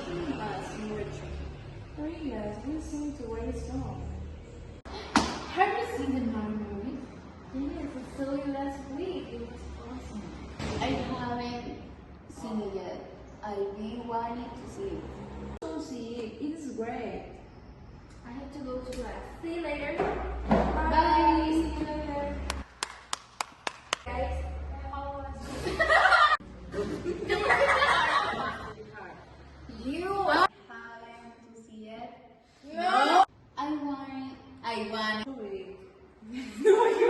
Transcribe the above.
seen last merge. Oh yes, we seem to waste on. Have you seen the Marvel movie? Yes, I saw it last week. It was awesome. I haven't seen it yet. I've been wanting to see it. So see it. It is great. I have to go to class. See you later. Bye. See you later. Guys, how was it? You haven't to see it? No. I want. No, you.